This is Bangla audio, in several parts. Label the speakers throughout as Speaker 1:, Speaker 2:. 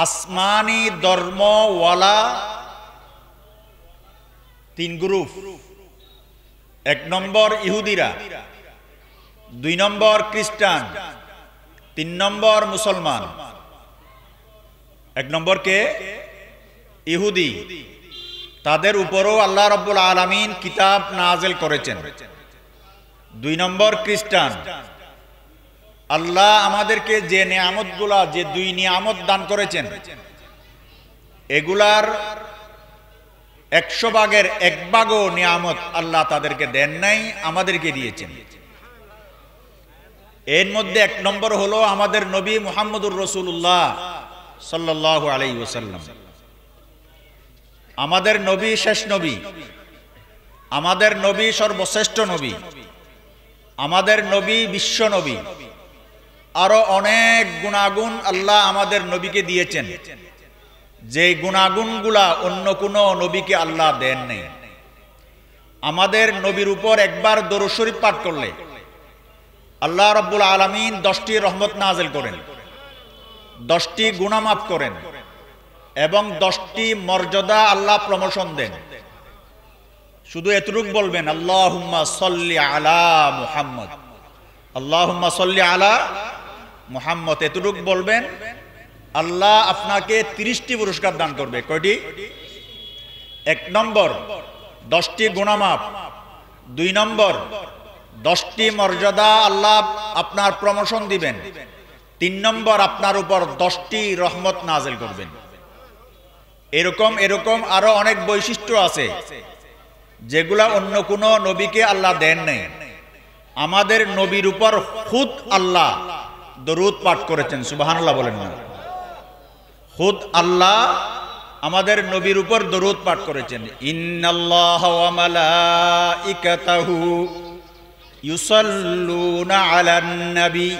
Speaker 1: আসমানি ধর্মওয়ালা তিন গ্রুপ। 1 নম্বর ইহুদিরা, 2 নম্বর খ্রিস্টান, 3 নম্বর মুসলমান। 1 নম্বর কে? ইহুদি। তাদের উপরও আল্লাহ রাব্বুল আলামিন কিতাব নাযিল করেছেন। 2 নম্বর খ্রিস্টান। আল্লাহ আমাদেরকে যে নিয়ামতগুলা, যে 2 নিয়ামত দান করেছেন, এগুলার 100 ভাগের 1 ভাগও নিয়ামত আল্লাহ তাদেরকে দেন নাই, আমাদেরকে দিয়েছেন। এর মধ্যে 1 নম্বর হলো আমাদের নবী মুহাম্মদুর রাসূলুল্লাহ সাল্লাল্লাহু আলাইহি ওয়াসাল্লাম। আমাদের নবী শেষ নবী, আমাদের নবী সর্বশ্রেষ্ঠ নবী, আমাদের নবী বিশ্ব নবী। আরো অনেক গুণাগুণ আল্লাহ আমাদের নবীকে দিয়েছেন, যে গুণাগুণগুলা অন্য কোনো নবীকে আল্লাহ দেন নাই। আমাদের নবীর উপর একবার দরুদ শরীফ পাঠ করলে আল্লাহ রাব্বুল আলামিন 10টি রহমত নাযিল করেন, 10টি গুনাহ মাফ করেন এবং 10টি মর্যাদা আল্লাহ প্রমোশন দেন। শুধু এতটুকু বলবেন, আল্লাহুম্মা সাল্লি আলা মুহাম্মদ, আল্লাহুম্মা সাল্লি আলা মুহাম্মদ, এতটুকু বলবেন, আল্লাহ আপনাকে 30টি পুরস্কার দান করবে। কয়টি? 1 নম্বর 10টি গুনাহ মাফ, 2 নম্বর 10টি মর্যাদা আল্লাহ আপনার প্রমোশন দিবেন, 3 নম্বর আপনার উপর 10টি রহমত নাযিল করবেন। এরকম এরকম আরো অনেক বৈশিষ্ট্য আছে যেগুলা অন্য কোনো নবীকে আল্লাহ দেন নাই। আমাদের নবীর উপর খুদ আল্লাহ দরুদ পাঠ করেছেন, সুবহানাল্লাহ বলেন না? খুদ আল্লাহ আমাদের নবীর উপর দরুদ পাঠ করেছেন। ইন্নাল্লাহা ওয়া মালাইকাতাহু ইউসাল্লুনা আলান নবী,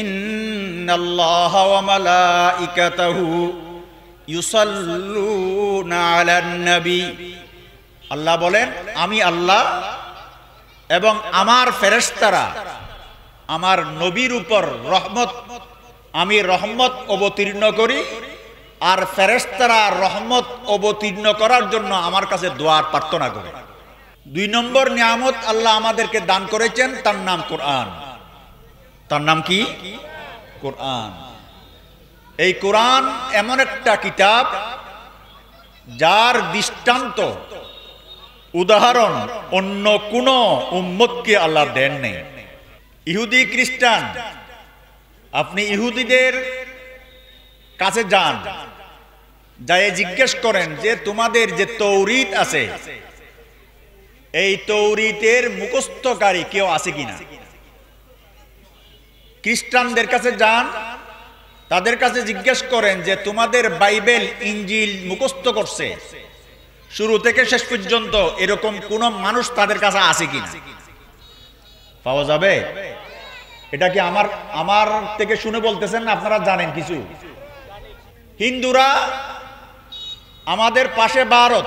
Speaker 1: ইন্নাল্লাহা ওয়া মালাইকাতাহু ইউসাল্লুনা আলান নবী। আল্লাহ বলেন, আমি আল্লাহ এবং আমার ফেরেশতারা আমার নবীর উপর আমি রহমত অবতীর্ণ করি, আর ফেরেশতারা রহমত অবতীর্ণ করার জন্য আমার কাছে দোয়া প্রার্থনা করে। 2 নম্বর নিয়ামত আল্লাহ আমাদেরকে দান করেছেন, তার নাম কোরআন। তার নাম কি? কোরআন। এই কোরআন এমন একটা কিতাব যার দৃষ্টান্ত, উদাহরণ অন্য কোন উম্মতকে আল্লাহ দেন নাই। ইহুদি খ্রিস্টান, আপনি ইহুদিদের কাছে যান, যাই জিজ্ঞেস করেন যে তোমাদের যে তৌরিত আছে, এই তৌরিতের মুখস্থকারী কেউ আছে কিনা। খ্রিস্টানদের কাছে যান, তাদের কাছে জিজ্ঞেস করেন যে তোমাদের বাইবেল ইঞ্জিল মুখস্থ করছে শুরু থেকে শেষ পর্যন্ত, এরকম কোন মানুষ তাদের কাছে আছে কিনা। পাওয়া যাবে? এটা কি আমার থেকে শুনে বলতেছেন না আপনারা জানেন কিছু? হিন্দুরা, আমাদের পাশে ভারত,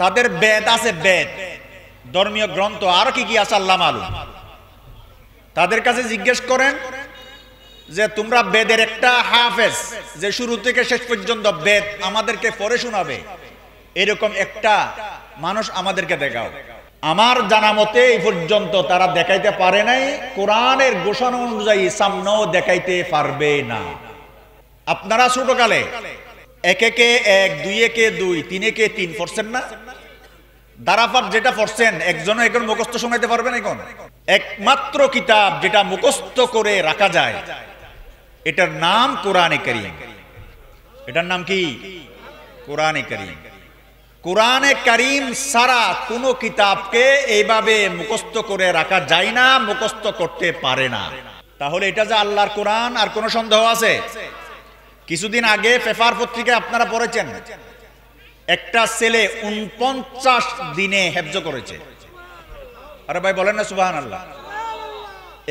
Speaker 1: তাদের বেদ আছে, বেদ ধর্মীয় গ্রন্থ, আর কি কি আছে আল্লাহ মালুম। তাদের কাছে জিজ্ঞেস করেন যে তোমরা বেদের একটা হাফেজ, যে শুরু থেকে শেষ পর্যন্ত বেদ আমাদেরকে পড়ে শোনাবে, এরকম একটা মানুষ আমাদেরকে দেখাও। আমার জানা মতে এই পর্যন্ত তারা দেখাইতে পারে নাই। কোরআনের ঘোষণা অনুযায়ী সামনেও দেখাইতে পারবে না। আপনারা ছোটকালে 1 একে 1, 2 একে 2, 3 একে 3 পড়ছেন না? দারাপাত যেটা পড়ছেন, একজনও এখন মুখস্থ শোনাইতে পারবেন? এখন একমাত্র কিতাব যেটা মুখস্থ করে রাখা যায়, এটার নাম কোরআনে কারীম। এটার নাম কি? কোরআনে কারীম। কোরআনে কারীম সারা কোনো কিতাবকে এইভাবে মুখস্থ করে রাখা যায় না, মুখস্থ করতে পারে না। তাহলে এটা যে আল্লাহর কোরআন, আর কোনো সন্দেহ আছে? কিছুদিন আগে পেপার পত্রিকায় আপনারা পড়েছেন, একটা ছেলে 49 দিনে হেফজ করেছে। আরে ভাই বলেন না সুবহানাল্লাহ।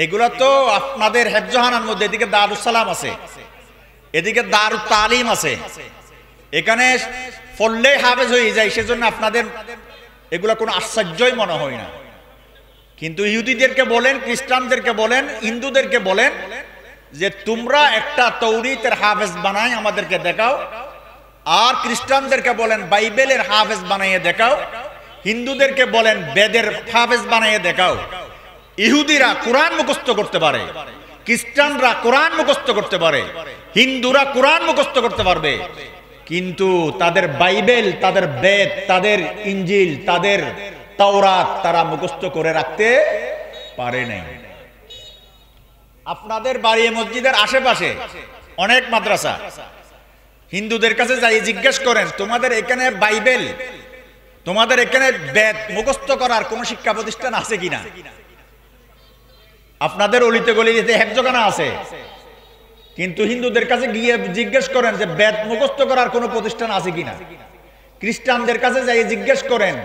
Speaker 1: এগুলা তো আপনাদের হেফজখানার মধ্যে, এদিকে দারুস সালাম আছে, এদিকে দারুত তালিম আছে, এখানে পড়লেই হাফেজ হয়ে যায়। সেজন্য আপনাদের এগুলা কোনো আশ্চর্যই মনে হয় না। কিন্তু ইহুদিদেরকে বলেন, খ্রিস্টানদেরকে বলেন, হিন্দুদেরকে বলেন, যে তোমরা একটা তৌরাতের হাফেজ বানাই আমাদেরকে দেখাও, আর খ্রিস্টানদেরকে বলেন বাইবেলের হাফেজ বানাইয়ে দেখাও, হিন্দুদেরকে বলেন বেদের হাফেজ বানাইয়ে দেখাও। ইহুদিরা কোরআন মুখস্থ করতে পারে, খ্রিস্টানরা কোরআন মুখস্থ করতে পারে, হিন্দুরা কোরআন মুখস্থ করতে পারবে, কিন্তু তাদের বাইবেল, তাদের বেদ, তাদের ইঞ্জিল, তাদের তাওরাত তারা মুখস্থ করে রাখতে পারে নাই। আপনাদের বাড়ি মসজিদের আশেপাশে অনেক মাদ্রাসা, হিন্দুদের কাছে যাই জিজ্ঞেস করেন তোমাদের এখানে বাইবেল, তোমাদের এখানে বেদ মুখস্থ করার কোন শিক্ষা প্রতিষ্ঠান আছে কিনা? আপনাদের অলিতে গলিতে হেফজখানা আছে, কিন্তু হিন্দুদের কাছে গিয়ে জিজ্ঞেস করেন যে বেদ মুখস্থ করার কোন প্রতিষ্ঠান আছে কিনা। খ্রিস্টানদের কাছে যাই জিজ্ঞেস করেন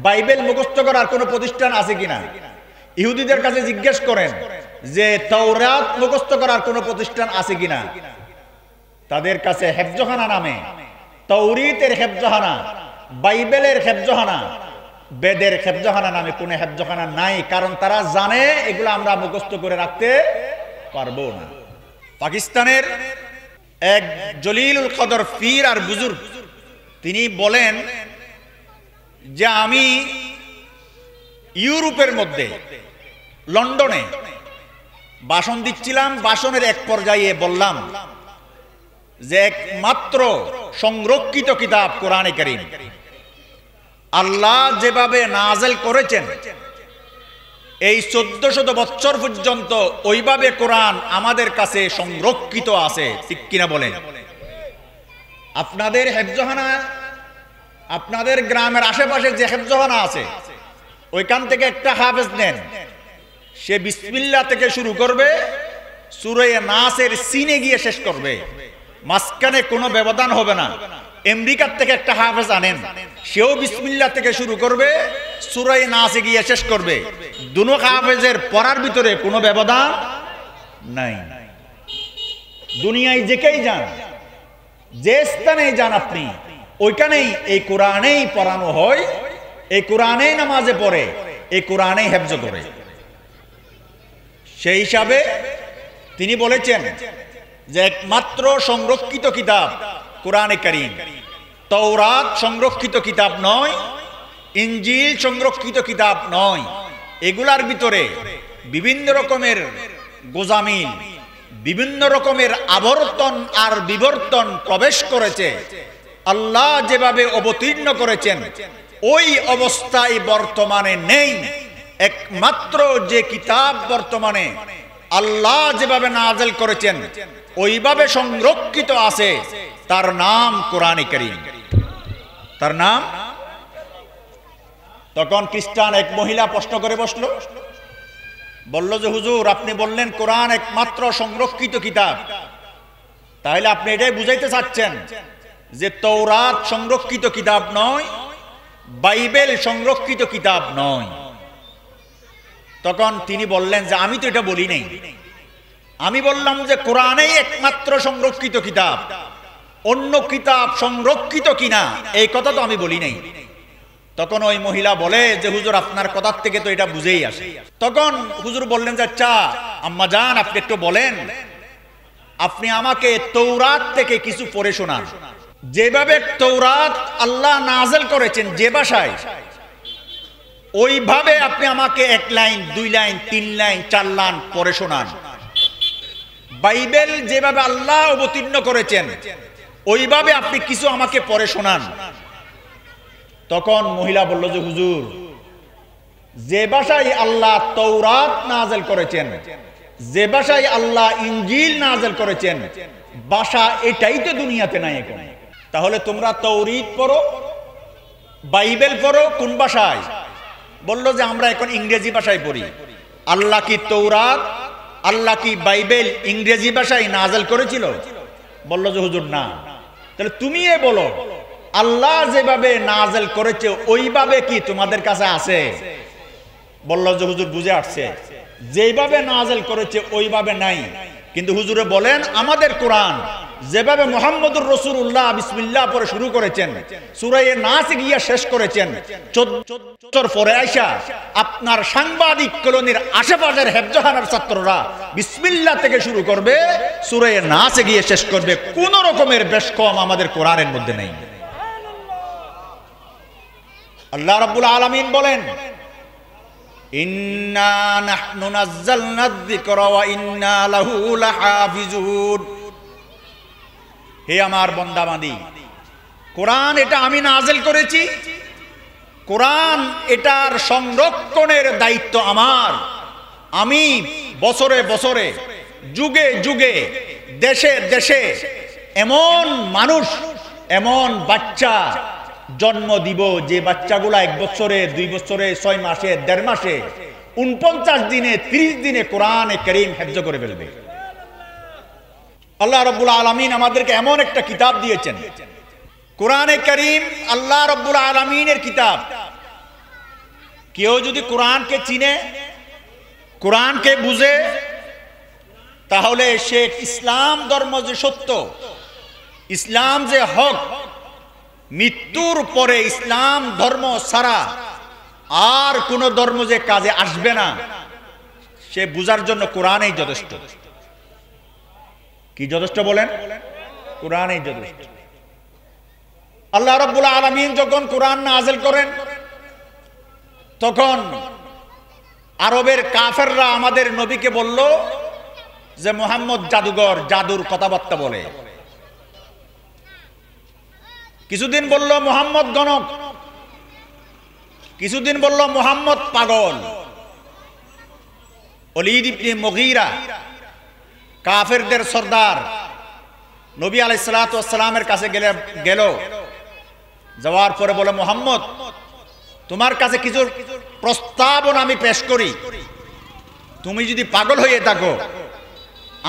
Speaker 1: বাইবেল মুখস্থ করার কোন প্রতিষ্ঠান আছে কিনা। ইহুদিদের কাছে জিজ্ঞেস করেন যে তাওরাত মুখস্থ করার কোন প্রতিষ্ঠান আছে কিনা। তাদের কাছে হেফজখানা নামে, তাওরাতের হেফজখানা, বাইবেলের হেফজখানা, বেদের হেফজখানা নামে কোন হেফজখানা নাই, কারণ তারা জানে এগুলো আমরা মুখস্থ করে রাখতে পারবো না। পাকিস্তানের এক জলিলুল কদর পীর আর বুজুর্গ তিনি বলেন যে আমি ইউরোপের মধ্যে লন্ডনে ভাষণ দিচ্ছিলাম, ভাষণের এক পর্যায়ে বললাম যে একমাত্র সংরক্ষিত কিতাব কোরআনে কারীম, আল্লাহ যেভাবে নাযিল করেছেন এই 1400 বছর পর্যন্ত ওইভাবে কোরআন আমাদের কাছে সংরক্ষিত আছে। ঠিক কিনা বলেন? আপনাদের হেফজখানা, আপনাদের গ্রামের আশেপাশে যে হেফজখানা আছে ওইখান থেকে একটা হাফেজ নেন, সে বিসমিল্লাহ থেকে শুরু করবে, সূরা নাসের সিনে গিয়ে শেষ করবে, মাঝখানে কোনো ব্যবধান হবে না। আমেরিকার থেকে একটা হাফেজ আনেন, সেও বিসমিল্লাহ থেকে শুরু করবে, সূরা নাসে গিয়ে শেষ করবে। দুনো হাফেজের পড়ার ভিতরে কোনো ব্যবধান নাই। দুনিয়ায় যেখানেই যান, যে স্থানে যান আপনি, ওইখানেই এই কোরআনেই পড়ানো হয়, এই কোরআনেই নামাজে পড়ে, এই কোরআনেই হেফজ করে। সেই হিসাবে তিনি বলেছেন যে একমাত্র সংরক্ষিত কিতাব কোরআনে কারীম। তাওরাত সংরক্ষিত কিতাব নয়, ইনজিল সংরক্ষিত কিতাব নয়। এগুলার ভিতরে বিভিন্ন রকমের গোজামিল, বিভিন্ন রকমের আবর্তন আর বিবর্তন প্রবেশ করেছে। আল্লাহ যেভাবে অবতীর্ণ করেছেন ওই অবস্থায় বর্তমানে নেই। একমাত্র যে কিতাব বর্তমানে আল্লাহ যেভাবে নাযিল করেছেন ওইভাবে সংরক্ষিত আছে, তার নাম কোরআনে কারীম। তার নাম। তখন খ্রিস্টান এক মহিলা প্রশ্ন করে বসলো, বলল যে হুজুর আপনি বললেন কোরআন একমাত্র সংরক্ষিত কিতাব, তাহলে আপনি এটাই বুঝাইতে চাচ্ছেন যে তাওরাত সংরক্ষিত কিতাব নয়, বাইবেল সংরক্ষিত কিতাব নয়। তখন তিনি বললেন যে আমি তো এটা বলি নাই, আমি বললাম যে কোরআনেই একমাত্র সংরক্ষিত কিতাব, অন্য কিতাব সংরক্ষিত কিনা এই কথা তো আমি বলি নাই। তখন ওই মহিলা বলে যে হুজুর আপনার কথা থেকে তো এটা বুঝেই আসে। তখন হুজুর বললেন যে আচ্ছা আম্মা জান আপনি একটু বলেন, আপনি আমাকে তাওরাত থেকে কিছু পড়ে শোনান। যেভাবে তাওরাত আল্লাহ নাযিল করেছেন যে ভাষায়, ওইভাবে আপনি আমাকে 1 লাইন 2 লাইন 3 লাইন 4 লাইন পড়ে শোনান। বাইবেল যেভাবে আল্লাহ অবতীর্ণ করেছেন ওইভাবে আপনি কিছু আমাকে পড়ে শোনান। তখন মহিলা বলল যে হুজুর যে ভাষায় আল্লাহ তাওরাত নাযিল করেছেন, যে ভাষায় আল্লাহ ইনজিল নাযিল করেছেন, ভাষা এটাই তো দুনিয়াতে নাই এখন। তাহলে তোমরা তাওরাত পড়ো, বাইবেল পড়ো কোন ভাষায়? বলল যে আমরা এখন ইংরেজি ভাষায় পড়ি। আল্লাহ কি তাওরাত, আল্লাহ কি বাইবেল ইংরেজি ভাষায় নাযিল করেছিল? বলল যে হুজুর না। তাহলে তুমি বলো আল্লাহ যেভাবে নাযিল করেছে ওইভাবে কি তোমাদের কাছে আছে? বলল যে হুজুর বুঝে আসছে, যেভাবে নাযিল করেছে ওইভাবে নাই। কিন্তু হুজুরে বলেন আমাদের কোরআন যেভাবে মুহাম্মদুর রাসূলুল্লাহ বিসমিল্লাহ পরে শুরু করেছেন, সূরা নাস গিয়া শেষ করেছেন, 14 বছর পরে আইসা আপনার সাংবাদিক কলোনির আশেপাশের হেফজখানার ছাত্ররা বিসমিল্লাহ থেকে শুরু করবে, সূরা নাস গিয়ে শেষ করবে। কোন রকমের বেশ কম আমাদের কোরআনের মধ্যে নেই। আল্লাহ রাব্বুল আলামিন বলেন, ইন্না নাহনু নাযালনা যিকরা ওয়া ইন্না লাহু লাহাফিজুন। হে আমার বান্দাবান্দি, কোরআন এটা আমি নাযিল করেছি, কোরআন এটার সংরক্ষণের দায়িত্ব আমার। আমি বছরে বছরে, যুগে যুগে, দেশে দেশে এমন মানুষ, এমন বাচ্চা জন্ম দিব যে বাচ্চাগুলা 1 বছরে, 2 বছরে, 6 মাসে, 1.5 মাসে, 49 দিনে, 30 দিনে কোরআনে কারীম হিফজ করে ফেলবে। আল্লাহ রাব্বুল আলামিন আমাদেরকে এমন একটা কিতাব দিয়েছেন, কোরআনে কারীম আল্লাহ রাব্বুল আলামিনের কিতাব। কেউ যদি কোরআনকে চিনে, কোরআনকে বুঝে, তাহলে সে ইসলাম ধর্ম যে সত্য, ইসলাম যে হক, মৃত্যুর পরে ইসলাম ধর্ম ছাড়া আর কোন ধর্ম যে কাজে আসবে না, সে বুঝার জন্য কোরআনই যথেষ্ট। কি যথেষ্ট বলেন? কোরআনই যথেষ্ট। আল্লাহ রাব্বুল আলামিন যখন কোরআন নাযিল করেন, তখন আরবের কাফেররা আমাদের নবীকে বলল যে মুহাম্মদ জাদুঘর, জাদুর কথাবার্তা বলে। কিছুদিন বলল মুহাম্মদ গণক, কিছুদিন বলল মুহাম্মদ পাগল। ওলীদ ইবনে মুগীরা, কাফেরদের সর্দার, নবী আলাইহিস সালাতু ওয়াস সালামের কাছে গেল। যাওয়ার পরে বলে, মুহাম্মদ, তোমার কাছে কিছু প্রস্তাবনা আমি পেশ করি। তুমি যদি পাগল হয়ে থাকো,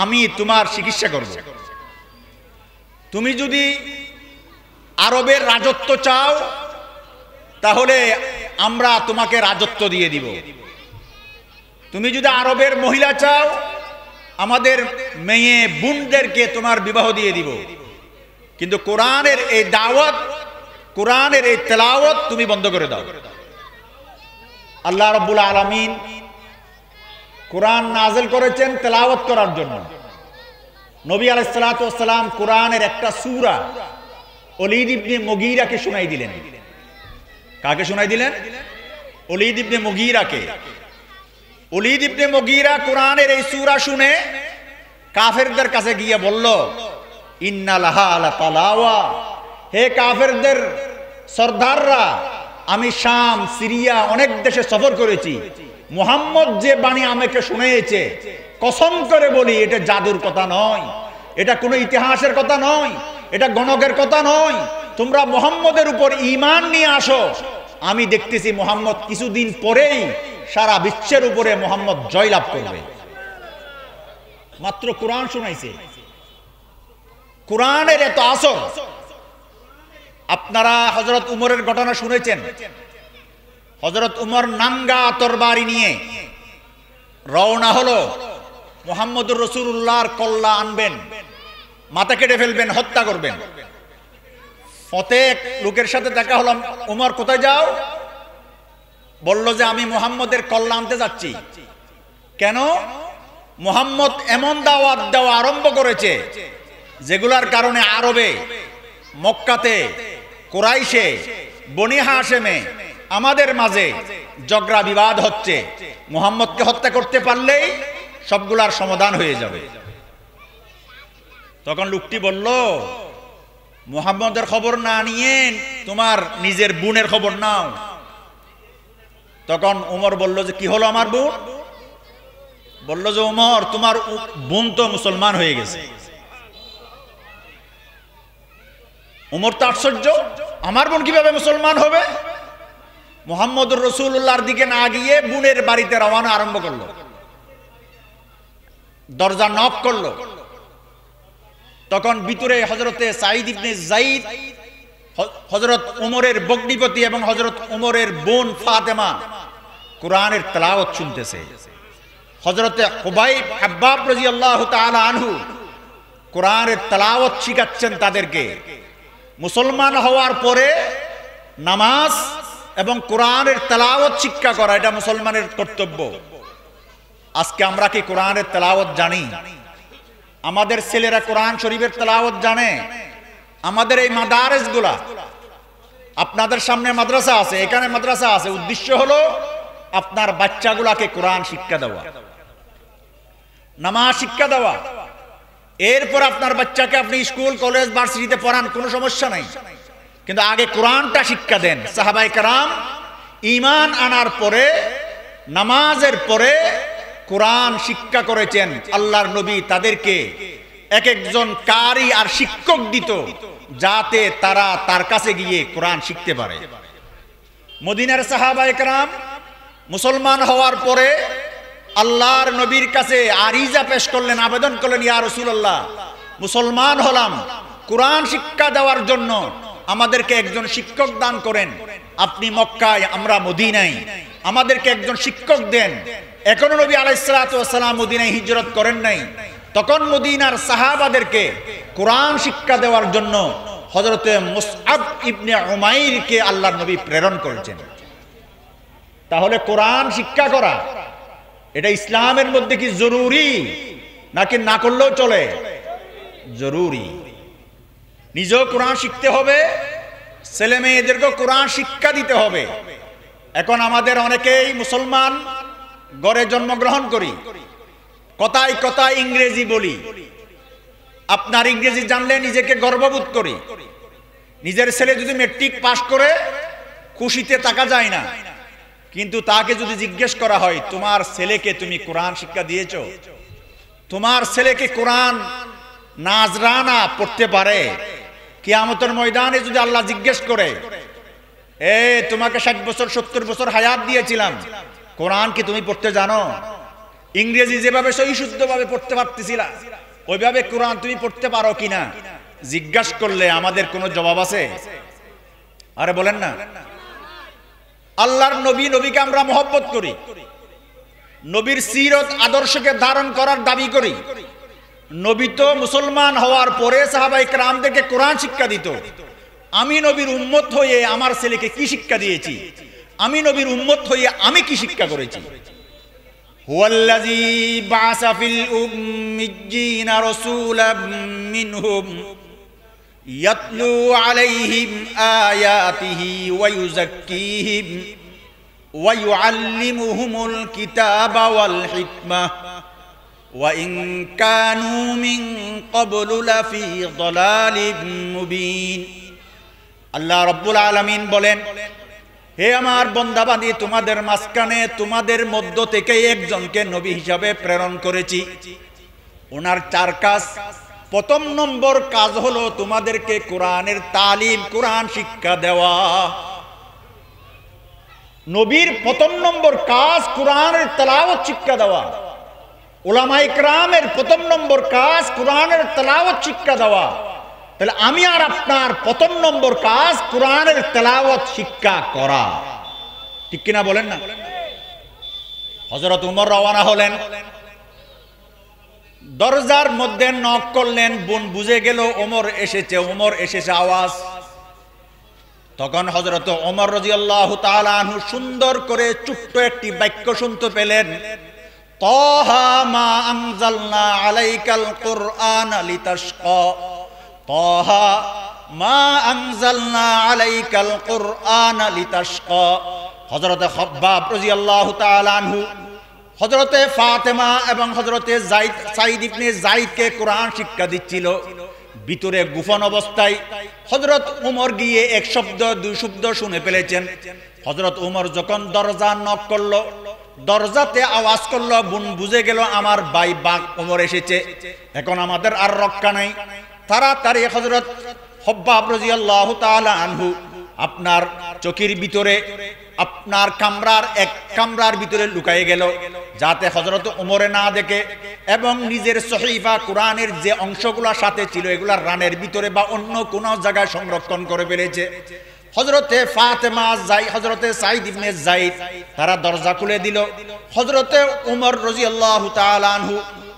Speaker 1: আমি তোমার চিকিৎসা করব। তুমি যদি আরবের রাজত্ব চাও, তাহলে আমরা তোমাকে রাজত্ব দিয়ে দিব। তুমি যদি আরবের মহিলা চাও, আমাদের মেয়ে বোনদেরকে তোমার বিবাহ দিয়ে দিব। কিন্তু কোরআনের এই দাওয়াত, কোরআনের এই তেলাওয়াত তুমি বন্ধ করে দাও। আল্লাহ রাব্বুল আলামিন কোরআন নাযিল করেছেন তেলাওয়াত করার জন্য। নবী আলাইহিস সালাতু ওয়াস সালাম কোরআনের একটা সূরা ওলীদ ইবনে মুগীরাকে শোনাই দিলেন। কাকে শোনাই দিলেন? ওলীদ ইবনে মুগীরাকে। ওলীদ ইবনে মুগীরা কোরআনের এই সূরা শুনে কাফেরদের কাছে গিয়ে বলল, ইন্না লাহা লা তালাওয়া। হে কাফেরদের সর্দাররা, আমি শাম, সিরিয়া অনেক দেশে সফর করেছি। মুহাম্মদ যে বাণী আমাকে শুনিয়েছে, কসম করে বলি, এটা জাদুর কথা নয়, এটা কোনো ইতিহাসের কথা নয়, এটা গণকের কথা নয়। তোমরা মুহাম্মদের উপর ঈমান নিয়ে আসো। আমি দেখতেছি মুহাম্মদ কিছুদিন পরেই সারা বিশ্বের উপরে মুহাম্মদ জয়লাভ করবে। মাত্র কোরআন শোনাইছে। কোরআনের এত আসর। আপনারা হযরত উমরের ঘটনা শুনেছেন। হযরত উমর নাঙ্গা তরবারি নিয়ে রওনা হলো, মুহাম্মদুর রাসূলুল্লাহর কল্লা আনবেন, মাথা কেটে ফেলবেন, হত্যা করবেন। ফতে এক লোকের সাথে দেখা হলো, উমর কোথায় যাও? বলল যে আমি মুহাম্মদের কল্লা আনতে যাচ্ছি। কেন? মুহাম্মদ এমন দাওয়াত দেওয়া আরম্ভ করেছে যেগুলার কারণে আরবে, মক্কাতে, কুরাইশে, বনি হাশেমে আমাদের মাঝে ঝগড়া বিবাদ হচ্ছে। মুহাম্মদকে হত্যা করতে পারলেই সবগুলার সমাধান হয়ে যাবে। তখন লোকটি বলল, মুহাম্মদের খবর না নিয়ে তোমার নিজের বোনের খবর নাও। তখন উমর বলল যে কি হলো আমার বোন? বলল যে উমর, তোমার বোন তো মুসলমান হয়ে গেছে। উমর তো আশ্চর্য, আমার বোন কিভাবে মুসলমান হবে? মুহাম্মদুর রাসূলুল্লাহর দিকে না গিয়ে বোনের বাড়িতে রওনা আরম্ভ করলো। দরজা নক করলো। তখন ভিতরে হযরতে সাঈদ ইবনে যায়েদ, হযরত উমরের ভগ্নিপতি এবং হযরত উমরের বোন ফাতেমা কোরআনের তেলাওয়াত শুনতেছে। হযরতে হুবাইব হাব্বাব রাদিয়াল্লাহু তাআলা আনহু কোরআনের তেলাওয়াত শিখাচ্ছেন তাদেরকে। মুসলমান হওয়ার পরে নামাজ এবং কোরআনের তেলাওয়াত শিক্ষা করা এটা মুসলমানের কর্তব্য। আজকে আমরা কি কোরআনের তেলাওয়াত জানি? আমাদের ছেলেরা কোরআন শরীফের তেলাওয়াত জানে? আমাদের এই মাদারেসগুলা, আপনাদের সামনে মাদ্রাসা আছে, এখানে মাদ্রাসা আছে, উদ্দেশ্য হলো আপনার বাচ্চাগুলাকে কোরআন শিক্ষা দেওয়া, নামাজ শিক্ষা দেওয়া। এরপর আপনার বাচ্চাকে আপনি স্কুল কলেজ ভার্সিটিতে পড়ান, কোনো সমস্যা নাই, কিন্তু আগে কোরআনটা শিক্ষা দেন। সাহাবায়ে কেরাম ঈমান আনার পরে, নামাজের পরে কোরআন শিক্ষা করেছেন। আল্লাহর নবী তাদেরকে এক একজন কারি আর শিক্ষক দিত, যাতে তারা তার কাছে গিয়ে কোরআন শিখতে পারে। মদিনার সাহাবায়ে কেরাম মুসলমান হওয়ার পরে আল্লাহর নবীর কাছে আরিজা পেশ করলেন, আবেদন করলেন, ইয়া রাসূলুল্লাহ, মুসলমান হলাম, কোরআন শিক্ষা দেওয়ার জন্য আমাদেরকে একজন শিক্ষক দান করেন। আপনি মক্কায়, আমরা মদিনায়, আমাদেরকে একজন শিক্ষক দেন। এখনো নবী আলাইহিস সালাতু ওয়াস সালাম মদিনায় হিজরত করেন নাই। তখন মদিনার সাহাবাদেরকে কোরআন শিক্ষা দেওয়ার জন্য হযরতে মুসআব ইবনে উমাইরকে আল্লাহর নবী প্রেরণ করেছেন। তাহলে কোরআন শিক্ষা করা এটা ইসলামের মধ্যে কি জরুরি, নাকি না করলেও চলে? জরুরি। নিজেও কোরআন শিখতে হবে, ছেলে মেয়েদেরকে কোরআন শিক্ষা দিতে হবে। এখন আমাদের অনেকেই মুসলমান ঘরে জন্মগ্রহণ করি, কথায় কথায় ইংরেজি বলি। আপনার ইংরেজি জানলে নিজেকে গর্ববোধ করি। নিজের ছেলে যদি মেট্রিক পাশ করে খুশিতে থাকা যায় না, কিন্তু তাকে যদি জিজ্ঞেস করা হয়, তোমার ছেলেকে তুমি কোরআন শিক্ষা দিয়েছো? তোমার ছেলেকে কোরআন নাজরানা পড়তে পারে? কিয়ামতের ময়দানে যদি আল্লাহ জিজ্ঞেস করে, তোমাকে 60 বছর 70 বছর হায়াত দিয়েছিলাম, কোরআন কি তুমি পড়তে জানো? ইংরেজি যেভাবে সহিশুদ্ধভাবে পড়তে পারতেছিলা, ওইভাবে কোরআন তুমি পড়তে পারো কিনা জিজ্ঞাসা করলে আমাদের কোনো জবাব আছে? আরে বলেন না। আল্লাহর নবীকে আমরা মহব্বত করি, নবীর সিরত আদর্শকে ধারণ করার দাবি করি। নবী তো মুসলমান হওয়ার পরে সাহাবায়ে কেরামদেরকে কোরআন শিক্ষা দিত। আমি নবীর উম্মত হয়ে আমার ছেলেকে কি শিক্ষা দিয়েছি? আমি নবীর উম্মত হয়ে আমি কি শিক্ষা করেছি? হুয়াল্লাযী বা'সা ফিল উম্মিয়্যিনা রাসূলাম মিনহুম ইয়াতলু আলাইহিম আয়াতিহি ওয়া ইউযাক্কিহিম ওয়া ইউআল্লিমুহুমুল কিতাবা ওয়াল হিকমাহ ওয়া ইন কানু মিন ক্বাবলু লাফি যালালিম মুবিন। আল্লাহ রাব্বুল আলামিন বলেন, হে আমার বান্দাবান্দী, তোমাদের মাঝখানে, তোমাদের মধ্য থেকে একজনকে নবী হিসাবে প্রেরণ করেছি। ওনার 4 কাজ। প্রথম নম্বর কাজ হলো তোমাদেরকে কোরআনের তালিম, কোরআন শিক্ষা দেওয়া। নবীর প্রথম নম্বর কাজ কোরআনের তেলাওয়াত শিক্ষা দেওয়া। উলামায়ে কেরামের প্রথম নম্বর কাজ কোরআনের তেলাওয়াত শিক্ষা দেওয়া। তাহলে আমি আর আপনার প্রথম নম্বর কাজ কোরআনের তেলাওয়াত শিক্ষা করা, ঠিক কিনা বলেন না? হযরত উমর রওনা হলেন, দরজার মধ্যে নক করলেন, বোন বুঝে গেল ওমর এসেছে আওয়াজ। তখন হযরত ওমর রাদিয়াল্লাহু তাআলা আনহু সুন্দর করে ছোট্ট একটি বাক্য শুনতে পেলেন, তাহা মা আনজালনা আলাইকাল কুরআনা লিতাশকা, তাহা মা আনজালনা আলাইকাল কুরআনা লিতাশকা। হযরতে খাব্বাব রাদিয়াল্লাহু তাআলা আনহু হযরতে ফাতেমা এবং হযরতে সাঈদ ইবনে যায়েদকে কোরআন শিক্ষা দিচ্ছিল। ভিতরে গোপন অবস্থায় হযরত উমর গিয়ে এক শব্দ দুই শব্দ শুনে ফেলেছেন। হযরত উমর যখন দরজা নক করলো, দরজাতে আওয়াজ করলো, বোন বুঝে গেল আমার ভাই বাক উমর এসেছে, এখন আমাদের আর রক্ষা নাই। তাড়াতাড়ি হযরত খাব্বাব রাদিয়াল্লাহু তাআলা আনহু আপনার চকির ভিতরে, আপনার এক কামরার ভিতরে লুকিয়ে গেল, যাতে হযরত ওমরে না দেখে, এবং নিজের সহিফা কোরআনের যে অংশগুলো সাথে ছিল এগুলা রানের ভিতরে বা অন্য কোনো জায়গায় সংরক্ষণ করে ফেলেছে। হযরতে ফাতেমা, হযরতে সাঈদ ইবনে যায়েদ তারা দরজা খুলে দিল। হযরতে ওমর রাদিয়াল্লাহু তাআলা আনহু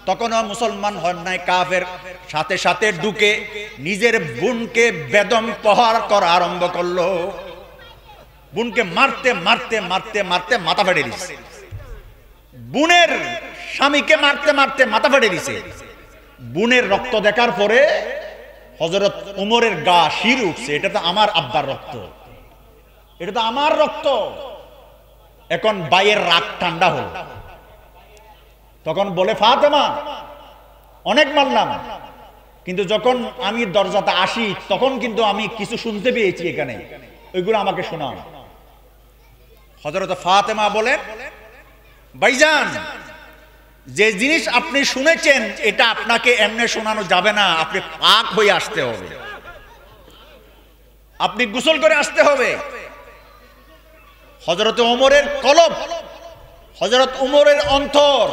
Speaker 1: তখনও মুসলমান হন নাই, কাফের। সাথে সাথে ঢুকে নিজের বোনকে বেদম প্রহার করা আরম্ভ করলো। বোনকে মারতে মারতে মারতে মারতে মাথা ফেটে দিছে। বোনের স্বামীকে মারতে মারতে মাথা ফেটে দিছে। বোনের রক্ত দেখার পরে হযরত উমরের গা শির উঠছে, এটা তো আমার আব্বার রক্ত, এটা তো আমার রক্ত। এখন ভাইয়ের রাগ ঠান্ডা হল। তখন বলে, ফাতেমা অনেক মারলাম, কিন্তু যখন আমি দরজাতে আসি তখন কিন্তু আমি কিছু শুনতে পেয়েছি, এখানে ওইগুলো আমাকে শোনাও। হযরত ফাতেমা বলেন, ভাইজান যে জিনিস আপনি শুনেছেন এটা আপনাকে এমনি শোনানো যাবে না, আপনি পাক হয়ে আসতে হবে, আপনি গোসল করে আসতে হবে। হযরত ওমরের কলব, হযরত ওমরের অন্তর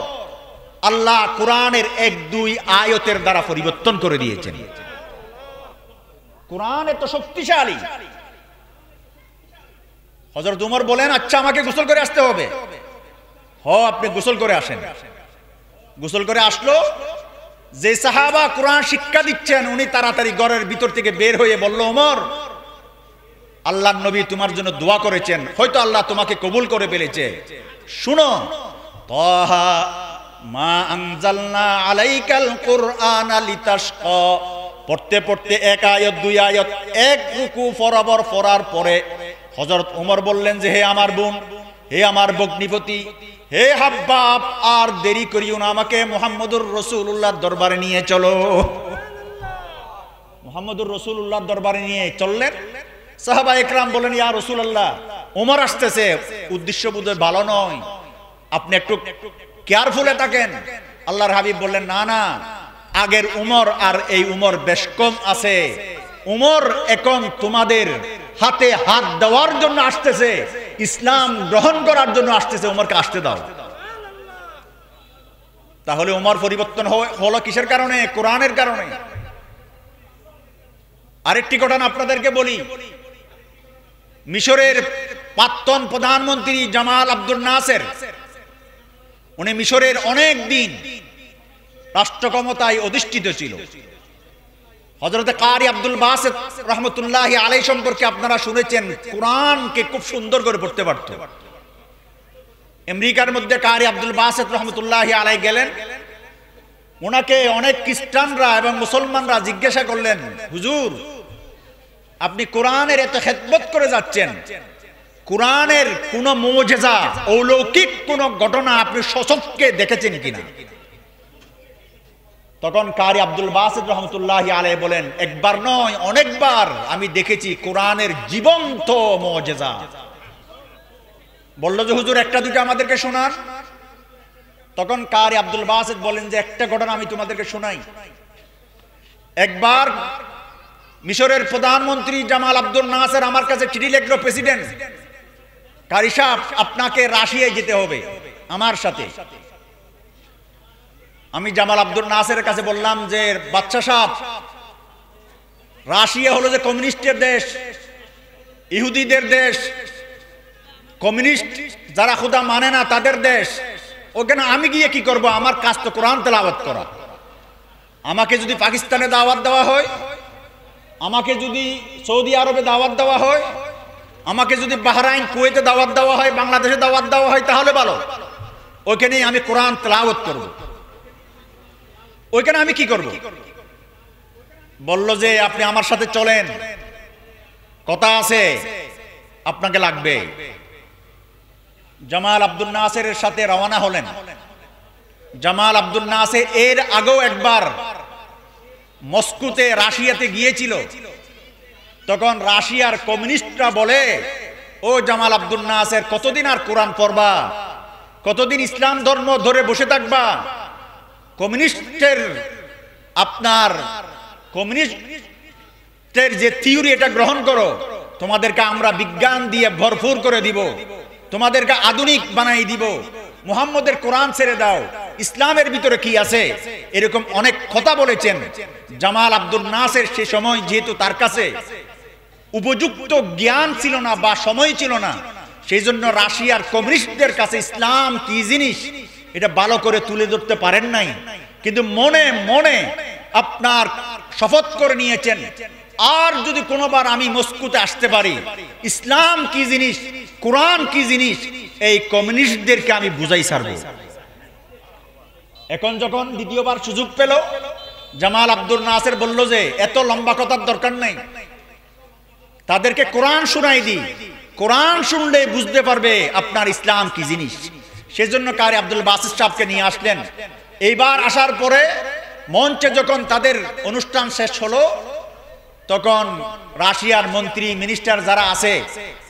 Speaker 1: আল্লাহ কোরআনের 1-2 আয়াতের দ্বারা পরিবর্তন করে দিয়েছেন। কোরআন এত শক্তিশালী। হযরত ওমর বলেন, আচ্ছা আমাকে গোসল করে আসতে হবে। আপনি গোসল করে আসেন। গোসল করে আসলো। যে সাহাবা কোরআন শিক্ষা দিচ্ছেন উনি তাড়াতাড়ি ঘরের ভিতর থেকে বের হয়ে বলল, ওমর আল্লাহর নবী তোমার জন্য দোয়া করেছেন, হয়তো আল্লাহ তোমাকে কবুল করে ফেলেছে। শুনো, তাহা মা আনজালনা আলাইকাল কুরআনা লিতাশকা, পড়তে পড়তে 1 আয়াত 2 আয়াত 1 রুকু বরাবর পড়ার পরে হযরত ওমর বললেন যে, হে আমার বোন, হে আমার ভগ্নিপতি, হে হাব্বাব, আর দেরি করিও না, আমাকে মুহাম্মদুর রাসূলুল্লাহর দরবারে নিয়ে চলো। মুহাম্মদুর রাসূলুল্লাহর দরবারে নিয়ে চললেন। সাহাবা একরাম বলেন, ইয়া রাসূলুল্লাহ, ওমর আসতেছে, উদ্দেশ্য বোধহয় ভালো নয়, আপনি একটু কেয়ারফুলে থাকেন। আল্লাহর হাবিব বললেন, না না, আগের উমর আর এই উমর বেশ কম আছে। উমর এখন তোমাদের হাতে হাত দেওয়ার জন্য আসতেছে, ইসলাম গ্রহণ করার জন্য আসতেছে, উমরকে আসতে দাও। তাহলে উমর পরিবর্তন হলো কিসের কারণে? কোরআনের কারণে। আরেকটি ঘটনা আপনাদেরকে বলি। মিশরের প্রাক্তন প্রধানমন্ত্রী জামাল আব্দুল নাসের, উনি মিশরের অনেক দিন রাষ্ট্র ক্ষমতায় অধিষ্ঠিত ছিল। হযরত কারি আব্দুল বাসিত রাহমাতুল্লাহি আলাইহি সম্পর্কে আপনারা শুনেছেন, কোরআনকে খুব সুন্দর করে পড়তে পারত। আমেরিকার মধ্যে কারি আব্দুল বাসিত রাহমাতুল্লাহি আলাইহি গেলেন। ওনাকে অনেক খ্রিস্টানরা এবং মুসলমানরা জিজ্ঞাসা করলেন, হুজুর আপনি কোরআনের এত খেদমত করে যাচ্ছেন, কোরআনের কোন মুজিজা, অলৌকিক কোন ঘটনা আপনি স্বচক্ষে দেখেছেন কিনা? তখন কারি আব্দুল বাসিত রহমতুল্লাহি আলাইহি বলেন, একবার নয় অনেকবার আমি দেখেছি কোরআনের জীবন্ত মুজিজা। বলল যে, হুজুর একটা দুটো আমাদেরকে শোনান। তখন কারি আব্দুল বাসিত বলেন যে, একটা ঘটনা আমি তোমাদেরকে শোনাই। একবার মিশরের প্রধানমন্ত্রী জামাল আব্দুল নাসের আমার কাছে চিঠি লিখলো, প্রেসিডেন্ট কারি সাহেব আপনাকে রাশিয়ায় যেতে হবে আমার সাথে। আমি জামাল আব্দুল নাসের কাছে বললাম যে, বাদশা সাহেব, রাশিয়া হলো যে কমিউনিস্টের দেশ, ইহুদিদের দেশ, কমিউনিস্ট যারা খোদা মানে না তাদের দেশ, ওখানে আমি গিয়ে কি করব? আমার কাজ তো কোরআন তেলাওয়াত করা। আমাকে যদি পাকিস্তানে দাওয়াত দেওয়া হয়, আমাকে যদি সৌদি আরবে দাওয়াত দেওয়া হয়, আমাকে যদি বাহরাইন কুয়েতে দাওয়াত দেওয়া হয়, বাংলাদেশে দাওয়াত দেওয়া হয়, তাহলে ভালো, ওইখানে আমি কোরআন তেলাওয়াত করব। ওইখানে আমি কি করব? বলল যে, আপনি আমার সাথে চলেন, কথা আছে, আপনাকে লাগবে। জামাল আব্দুল নাসের সাথে রওনা হলেন। জামাল আব্দুল নাসের এর আগেও একবার মস্কোতে রাশিয়াতে গিয়েছিল। তখন রাশিয়ার কমিউনিস্টরা বলে, ও জামাল আব্দুল নাসের, কতদিন আর কোরআন পড়বা? কতদিন ইসলাম ধর্ম ধরে বসে থাকবা? কমিউনিস্টের আপনার কমিউনিস্টের যে থিওরি এটা গ্রহণ করো, তোমাদেরকে আমরা বিজ্ঞান দিয়ে ভরপুর করে দিব, তোমাদেরকে আধুনিক বানাই দিব, মুহাম্মদের কোরআন ছেড়ে দাও, ইসলামের ভিতরে কি আছে, এরকম অনেক কথা বলেছেন। জামাল আব্দুল নাসের সে সময় যেহেতু তার কাছে উপযুক্ত জ্ঞান ছিল না বা সময় ছিল না, সেই জন্য রাশিয়ার কমিউনিস্টদের কাছে ইসলাম কি জিনিস এটা ভালো করে তুলে ধরতে পারেন নাই। কিন্তু মনে মনে আপনার শপথ করে নিয়েছেন আর যদি কোনোবার আমি মস্কোতে আসতে পারি ইসলাম কি জিনিস, কোরআন কি জিনিস, এই কমিউনিস্টদেরকে আমি বুঝাই ছাড়ব। এখন যখন দ্বিতীয়বার সুযোগ পেল, জামাল আব্দুল নাসের বলল যে এত লম্বা কথার দরকার নেই, তাদেরকে কোরআন শোনাই দিই, কোরআন শুনলে বুঝতে পারবে আপনার ইসলাম কি জিনিস। সেজন্য কারি আব্দুল বাসিত সাহেবকে নিয়ে আসলেন। এইবার আসার পরে মঞ্চে যখন তাদের অনুষ্ঠান শেষ হলো, তখন রাশিয়ার মন্ত্রী মিনিস্টার যারা আছে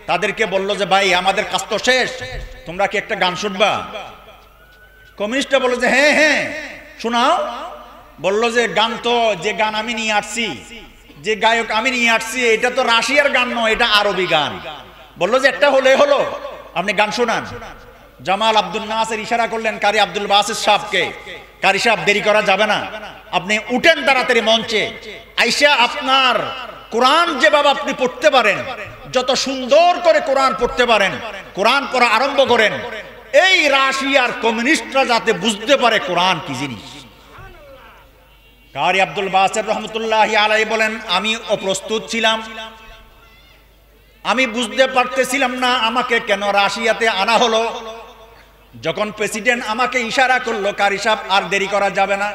Speaker 1: তাদেরকে বলল যে ভাই আমাদের কাজ তো শেষ, তোমরা কি একটা গান শুনবা? কমিউনিস্টরা বলল যে হ্যাঁ হ্যাঁ শোনাও। বলল যে গান তো, যে গান আমি নিয়ে আসছি, যে গায়ক আমি নিয়ে আসছি, এটা তো রাশিয়ার গান নয়, এটা আরবি গান। বলল যে একটা হলে হলো, আপনি গান শোনান। জামাল আব্দুল নাসের ইশারা করলেন কারি আব্দুল বাসিত সাহেবকে, কারি সাহেব দেরি করা যাবে না, আপনি উঠেন তাড়াতাড়ি মঞ্চে, আইসা আপনার কোরআন যেভাবে আপনি পড়তে পারেন, যত সুন্দর করে কোরআন পড়তে পারেন, কোরআন পড়া আরম্ভ করেন, এই রাশিয়ার কমিউনিস্টরা যাতে বুঝতে পারে কোরআন কি জিনিস। কারি আব্দুল বাসিত রহমতুল্লাহি আলাইহি বলেন আমি অপ্রস্তুত ছিলাম, আমি বুঝতে পারতেছিলাম না আমাকে কেন রাশিয়াতে আনা হলো। যখন প্রেসিডেন্ট আমাকে ইশারা করলো কারি সাহেব আর দেরি করা যাবে না,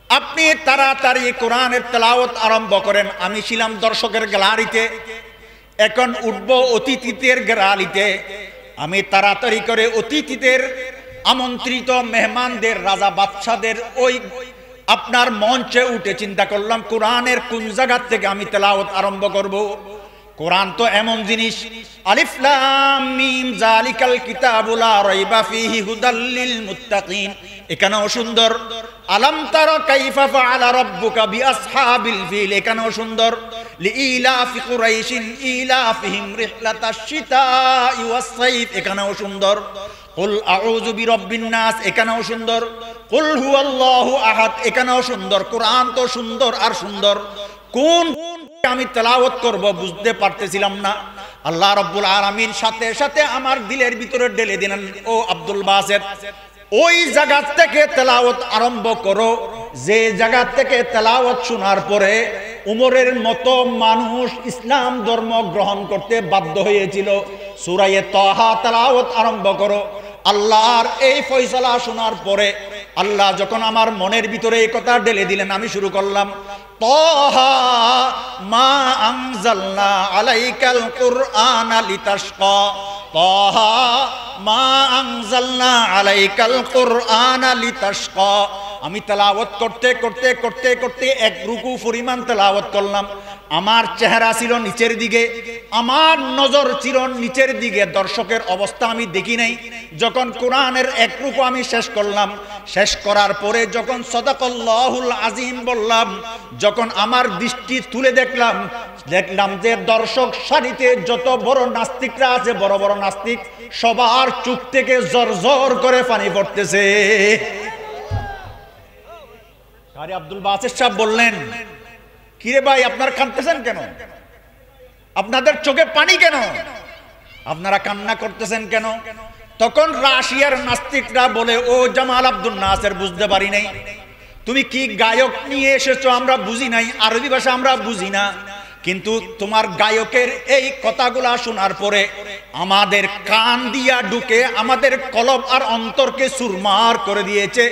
Speaker 1: আপনি তাড়াতাড়ি কোরআনের তেলাওয়াত আরম্ভ করেন। আমি ছিলাম দর্শকের গ্যালারিতে, এখন উঠবো অতিথিদের গ্যালারিতে। আমি তাড়াতাড়ি করে অতিথিদের, আমন্ত্রিত মেহমানদের, রাজা বাদশাদের ওই আপনার মঞ্চে উঠে চিন্তা করলাম কোরআনের কোন জায়গা থেকে আমি তেলাওয়াত আরম্ভ করব। কোরআন তো এমন জিনিস, আলিফ লাম মিম যালিকাল কিতাবু লা রাইবা ফীহি হুদাল লিল মুত্তাকিন, এখানেও সুন্দর। আলাম তারা কাইফা ফাআলা রাব্বুকা বিআসহাবিল ফিল, এখানেও সুন্দর। লিইলাফি কুরাইশিন ইলাফিহিম রিহলাতাশ শিতাই ওয়াস সাইফ, এখানেও সুন্দর। কুল আউযু বিরাব্বিন নাস, এখানেও সুন্দর। কুল হুয়াল্লাহু আহাদ, এখানেও সুন্দর। কোরআন তো সুন্দর আর সুন্দর, কোন আমি তেলাওয়াত করব বুঝতে পারতেছিলাম না। আল্লাহ রাব্বুল আলামিন সাথে সাথে আমার দিলের ভিতরে ঢেলে দিলেন, ও আব্দুল বাসিত ওই জায়গা থেকে তেলাওয়াত আরম্ভ করো যে জায়গা থেকে তেলাওয়াত শোনার পরে উমরের মতো মানুষ ইসলাম ধর্ম গ্রহণ করতে বাধ্য হয়েছিল। সূরা তাহা তেলাওয়াত আরম্ভ করো। আল্লাহর এই ফয়সালা শোনার পরে আল্লাহ যখন আমার মনের ভিতরে এই কথা ঢেলে দিলেন, আমি শুরু করলাম তাহা মা আনজালনা আলাইকাল কুরআনা লিতাশকা, তাহা মা আনজালনা আলাইকাল কুরআনা লিতাশকা। আমি তেলাওয়াত করতে করতে করতে করতে এক রুকু পরিমাণ তেলাওয়াত করলাম। আমার চেহারা ছিল নিচের দিকে, আমার নজর ছিল নিচের দিকে, দর্শকের অবস্থা আমি দেখি নাই। যখন কোরআনের এক রুকু আমি শেষ করলাম, শেষ করার পরে যখন সাদাকাল্লাহুল আযীম বললাম, যখন আমার দৃষ্টি তুলে দেখলাম যে দর্শক সারিতে যত বড় নাস্তিকরা আছে, বড় বড় নাস্তিক, সবার চোখ থেকে জরজর করে পানি পড়তেছে। কারি আব্দুল বাসিত সাহেব বললেন, কিরে ভাই আপনারা কাঁদতেছেন কেন? আপনাদের চোখে পানি কেন? আপনারা কান্না করতেছেন কেন? তখন রাশিয়ার নাস্তিকরা বলে, ও জামাল আব্দুল নাসের বুঝতে পারি নাই, তুমি কি গায়ক নিয়ে এসেছো আমরা বুঝি নাই, আরবি ভাষা আমরা বুঝি না, কিন্তু তোমার গায়কের এই কথাগুলা শোনার পরে আমাদের কান দিয়া ঢুকে আমাদের কলব আর অন্তরকে সুরমার করে দিয়েছে,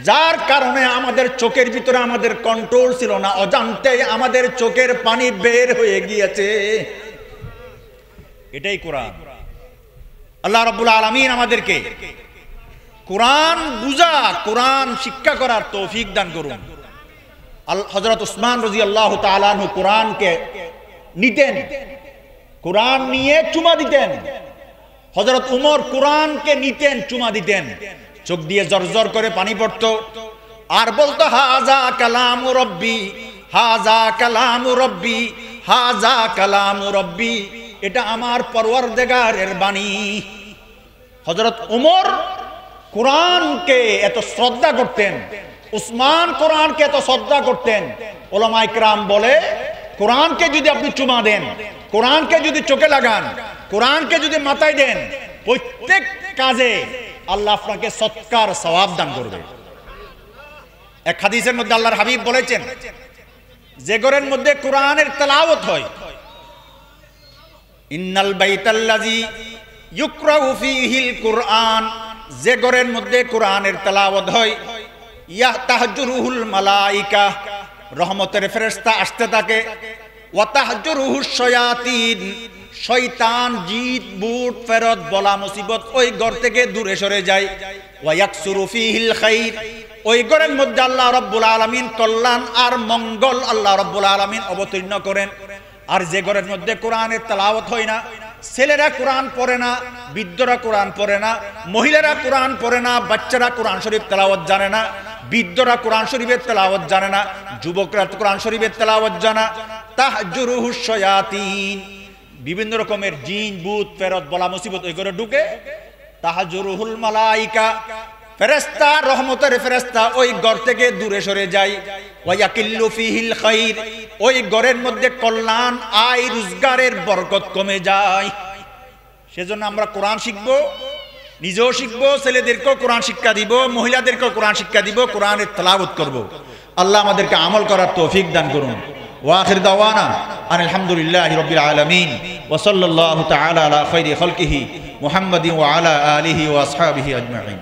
Speaker 1: যার কারণে আমাদের চোখের ভিতরে আমাদের কন্ট্রোল ছিল না, অজান্তে আমাদের চোখের পানি বের হয়ে গিয়েছে। এটাই কোরআন। আল্লাহ রাব্বুল আলামিন আমাদেরকে কোরআন বুঝা, কোরআন শিক্ষা করার তৌফিক দান করুন। হযরত উসমান রাদিয়াল্লাহু তাআলা আনহু কোরআনকে নিতেন, কোরআন নিয়ে চুমা দিতেন। হযরত উমর কোরআনকে নিতেন, চুমা দিতেন, চোখ দিয়ে জরজর করে পানি পড়তো, আর বলতো হাযা কালামু রাব্বি, হাযা কালামু রাব্বি, হাযা কালামু রাব্বি, এটা আমার পরওয়ারদিগারের বাণী। হযরত উমর কোরআনকে এত শ্রদ্ধা করতেন, উসমান কোরআনকে এত শ্রদ্ধা করতেন। উলামায়ে কেরাম বলে, কোরআনকে যদি আপনি চুমা দেন, কোরআনকে যদি চোখে লাগান, কোরআনকে যদি মাথায় দেন, প্রত্যেক কাজে আল্লাহ আপনাকে সৎকার সওয়াব দান করবে। এক হাদিসের মধ্যে আল্লাহর হাবিব বলেছেন, যে ঘরের মধ্যে কোরআনের তেলাওয়াত হয়, ইন্নাল বাইতাল্লাযী ইউকরাউ ফীহিল কুরআন, যে ঘরের মধ্যে কোরআনের তেলাওয়াত হয়, ইয়াহতাহজুরুহুল মালায়েকা, রহমতের ফেরেশতা আসতে থাকে, ওয়া তাহজুরুহুশ শায়াতিন, শয়তান জিত বুট ফেরত বলা মুসিবত ওই ঘর থেকে দূরে সরে যায়, ওয়া ইয়াকসুরু ফীহিল খাইর, ওই ঘরের মধ্যে আল্লাহ রাব্বুল আলামিন কল্যাণ আর মঙ্গল আল্লাহ রাব্বুল আলামিন অবতীর্ণ করেন। আর যে ঘরের মধ্যে কোরআনের তেলাওয়াত হয় না, ছেলেরা কোরআন পড়ে না, বৃদ্ধরা কোরআন পড়ে না, মহিলারা কোরআন পড়ে না, বাচ্চারা কোরআন শরীফ তেলাওয়াত জানে না, বৃদ্ধরা কোরআন শরীফের তেলাওয়াত জানে না, যুবকরা কোরআন শরীফের তেলাওয়াত জানে, তাহজুরুহুশ শায়াতিন, বিভিন্ন রকমের জিন ভূত ফেরত বলা মুসিবত ওই ঘরে ঢুকে, তাহজুরুহুল মালায়েকা, ফেরেশতা রহমতের ফেরেশতা ওই ঘর থেকে দূরে সরে যায়, ওয়া ইয়াকিল্লু ফীহিল খাইর, ওই ঘরের মধ্যে কল্যাণ আয় রোজগারের বরকত কমে যায়। সেজন্য আমরা কোরআন শিখব, নিজেও শিখব, ছেলেদেরকেও কোরআন শিক্ষা দিব, মহিলাদেরকেও কোরআন শিক্ষা দিব, কোরআনের তেলাওয়াত করব। আল্লাহ আমাদেরকে আমল করার তৌফিক দান করুন। ওয়া আখির দাওয়ানা আনিল হামদুলিল্লাহি রাব্বিল আলামিন ওয়া সাল্লাল্লাহু তাআলা আলা খাইরি খালকিহি মুহাম্মাদিন ওয়া আলা আলিহি ওয়া আসহাবিহি আজমাইন।